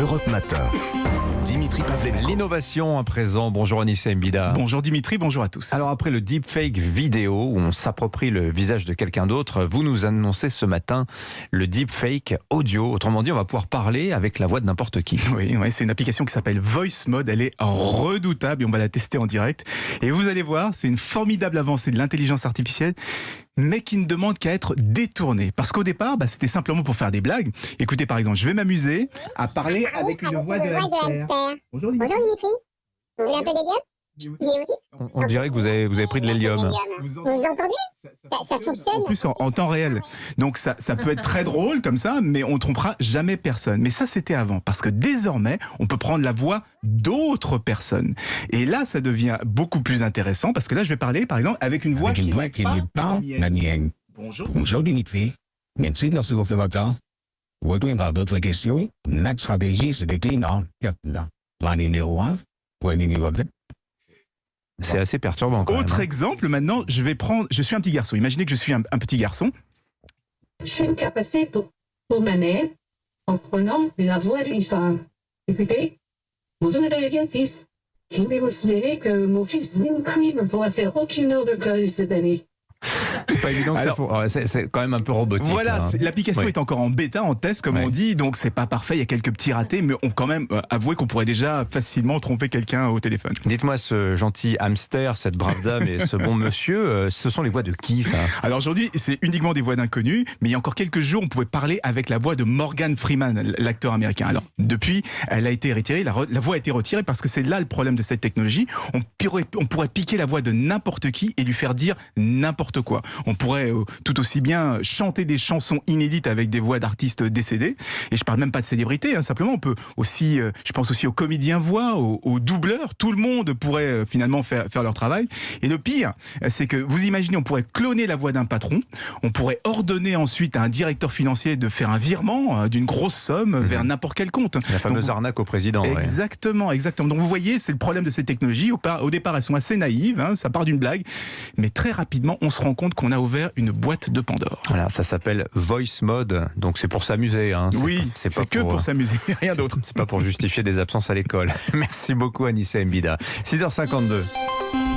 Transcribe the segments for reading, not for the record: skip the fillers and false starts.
Europe Matin. Dimitri Pavlenko. L'innovation à présent. Bonjour Anissa Mbida. Bonjour Dimitri, bonjour à tous. Alors après le deepfake vidéo où on s'approprie le visage de quelqu'un d'autre, vous nous annoncez ce matin le deepfake audio. Autrement dit, on va pouvoir parler avec la voix de n'importe qui. Oui, c'est une application qui s'appelle Voice Mode. Elle est redoutable et on va la tester en direct. Et vous allez voir, c'est une formidable avancée de l'intelligence artificielle, mais qui ne demande qu'à être détournée. Parce qu'au départ, c'était simplement pour faire des blagues. Écoutez, par exemple, je vais m'amuser à parler avec une voix de hamster. Bonjour Dimitri. Vous voulez un peu d'hélium? On dirait que vous avez pris de l'hélium. Vous entendez? Ça fonctionne. En plus, en temps réel. Donc ça peut être très drôle comme ça, mais on ne trompera jamais personne. Mais ça, c'était avant. Parce que désormais, on peut prendre la voix d'autres personnes. Et là, ça devient beaucoup plus intéressant. Parce que là, je vais parler, par exemple, avec une voix qui n'est pas la mienne. Bonjour. Bonjour Dimitri. Merci de ce observateur. Vous pouvez avoir d'autres questions. Notre stratégie se décline en 4 ans. La numéro 1, la numéro 2. C'est assez perturbant quand Autre même. exemple, maintenant, je suis un petit garçon. Imaginez que je suis un petit garçon. Je suis capacité pour ma mère en prenant la voix de l'histoire. Écoutez, bonjour madame fils. Je voulais vous signaler que mon fils Zimkri ne pourra faire aucune autre chose cette année. C'est pas évident que c'est quand même un peu robotique. Voilà, l'application est encore en bêta, en test, comme on dit, donc c'est pas parfait, il y a quelques petits ratés, mais on quand même avouer qu'on pourrait déjà facilement tromper quelqu'un au téléphone. Dites-moi, ce gentil hamster, cette brave dame et ce bon monsieur, ce sont les voix de qui, ça? Alors aujourd'hui, c'est uniquement des voix d'inconnus, mais il y a encore quelques jours, on pouvait parler avec la voix de Morgan Freeman, l'acteur américain. Alors depuis, elle a été retirée, la voix a été retirée parce que c'est là le problème de cette technologie. On pourrait piquer la voix de n'importe qui et lui faire dire n'importe quoi. On pourrait tout aussi bien chanter des chansons inédites avec des voix d'artistes décédés. Et je parle même pas de célébrités, simplement on peut aussi, je pense aussi aux comédiens voix, aux doubleurs. Tout le monde pourrait finalement faire leur travail. Et le pire, c'est que vous imaginez, on pourrait cloner la voix d'un patron. On pourrait ordonner ensuite à un directeur financier de faire un virement d'une grosse somme vers n'importe quel compte. La fameuse arnaque au président. Exactement. Donc vous voyez, c'est le problème de ces technologies. Au départ, elles sont assez naïves, ça part d'une blague. Mais très rapidement, on se rend compte qu'on a ouvert une boîte de Pandore. Voilà, ça s'appelle Voice Mode, donc c'est pour s'amuser. C'est que pour s'amuser, rien d'autre. C'est pas pour justifier des absences à l'école. Merci beaucoup Anissa Mbida. 6h52.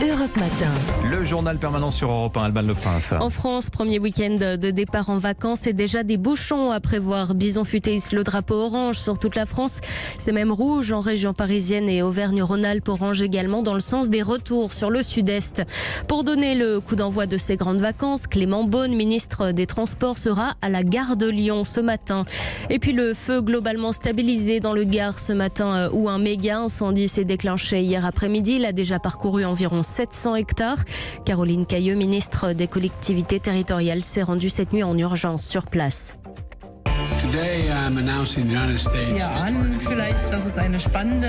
Europe Matin. Le journal permanent sur Europe 1, Alban Le Prince. En France, premier week-end de départ en vacances et déjà des bouchons à prévoir. Bison futé hisse le drapeau orange sur toute la France. C'est même rouge en région parisienne et Auvergne-Rhône-Alpes, orange également dans le sens des retours sur le sud-est. Pour donner le coup d'envoi de ces grandes vacances, Clément Beaune, ministre des Transports, sera à la gare de Lyon ce matin. Et puis le feu globalement stabilisé dans le Gard ce matin où un méga incendie s'est déclenché hier après-midi. Il a déjà parcouru environ 700 hectares. Caroline Cayeux, ministre des collectivités territoriales, s'est rendue cette nuit en urgence sur place. Today I'm announcing the United States. Ja, vielleicht, das ist eine spannende.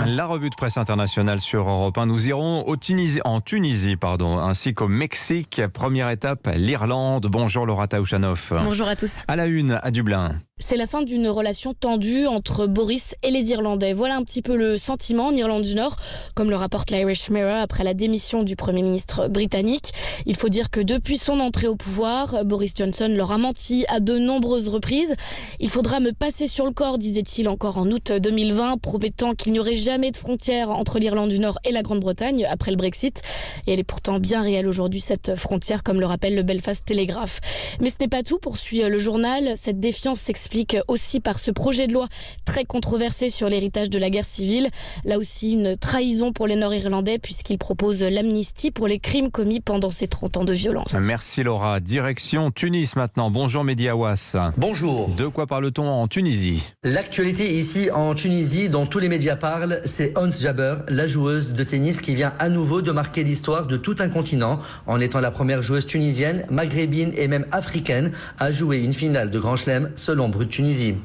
La revue de presse internationale sur Europe 1. Nous irons en Tunisie, ainsi qu'au Mexique. Première étape, l'Irlande. Bonjour Laura Taouchanoff. Bonjour à tous. À la une, à Dublin. C'est la fin d'une relation tendue entre Boris et les Irlandais. Voilà un petit peu le sentiment en Irlande du Nord, comme le rapporte l'Irish Mirror après la démission du Premier ministre britannique. Il faut dire que depuis son entrée au pouvoir, Boris Johnson leur a menti à de nombreuses reprises. Il faudra me passer sur le corps, disait-il encore en août 2020, promettant qu'il n'y aurait jamais de frontière entre l'Irlande du Nord et la Grande-Bretagne après le Brexit. Et elle est pourtant bien réelle aujourd'hui, cette frontière, comme le rappelle le Belfast Telegraph. Mais ce n'est pas tout, poursuit le journal. Cette défiance s'explique aussi par ce projet de loi très controversé sur l'héritage de la guerre civile. Là aussi, une trahison pour les Nord-Irlandais puisqu'il propose l'amnistie pour les crimes commis pendant ces 30 ans de violence. Merci Laura. Direction Tunis maintenant. Bonjour Mehdi Aouas. Bonjour. De quoi parle-t-on en Tunisie? L'actualité ici en Tunisie, dont tous les médias parlent, c'est Ons Jabeur, la joueuse de tennis qui vient à nouveau de marquer l'histoire de tout un continent en étant la première joueuse tunisienne, maghrébine et même africaine à jouer une finale de Grand Chelem selon Brut Tunisie.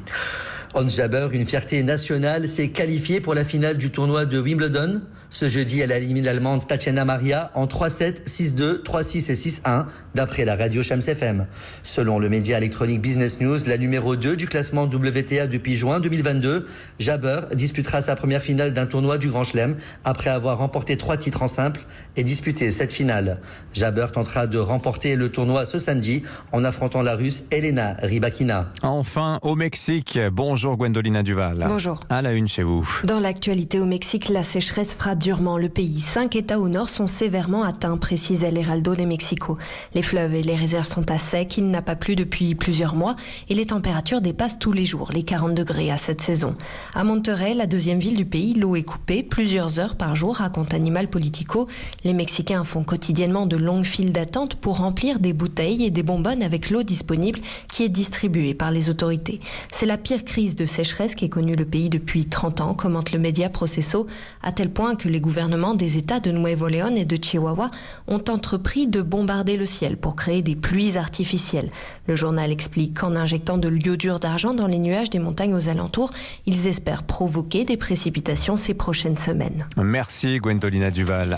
Ons Jabeur, une fierté nationale, s'est qualifiée pour la finale du tournoi de Wimbledon. Ce jeudi, elle a éliminé l'Allemande Tatiana Maria en 3-7, 6-2, 3-6 et 6-1, d'après la radio Shams FM. Selon le média électronique Business News, la numéro 2 du classement WTA depuis juin 2022, Jabeur disputera sa première finale d'un tournoi du Grand Chelem après avoir remporté 3 titres en simple et disputé cette finale. Jabeur tentera de remporter le tournoi ce samedi en affrontant la Russe Elena Rybakina. Enfin, au Mexique, bonjour Gwendolina Duval. Bonjour. À la une chez vous. Dans l'actualité au Mexique, la sécheresse frappe durement le pays. 5 États au nord sont sévèrement atteints, précise El Heraldo de Mexico. Les fleuves et les réserves sont à sec, il n'a pas plu depuis plusieurs mois et les températures dépassent tous les jours les 40 degrés à cette saison. À Monterrey, la deuxième ville du pays, l'eau est coupée plusieurs heures par jour, raconte Animal Politico. Les Mexicains font quotidiennement de longues files d'attente pour remplir des bouteilles et des bonbonnes avec l'eau disponible qui est distribuée par les autorités. C'est la pire crise de sécheresse qu'ait connue le pays depuis 30 ans, commente le média Proceso, à tel point que les gouvernements des États de Nuevo León et de Chihuahua ont entrepris de bombarder le ciel pour créer des pluies artificielles. Le journal explique qu'en injectant de l'iodure d'argent dans les nuages des montagnes aux alentours, ils espèrent provoquer des précipitations ces prochaines semaines. Merci Gwendolina Duval.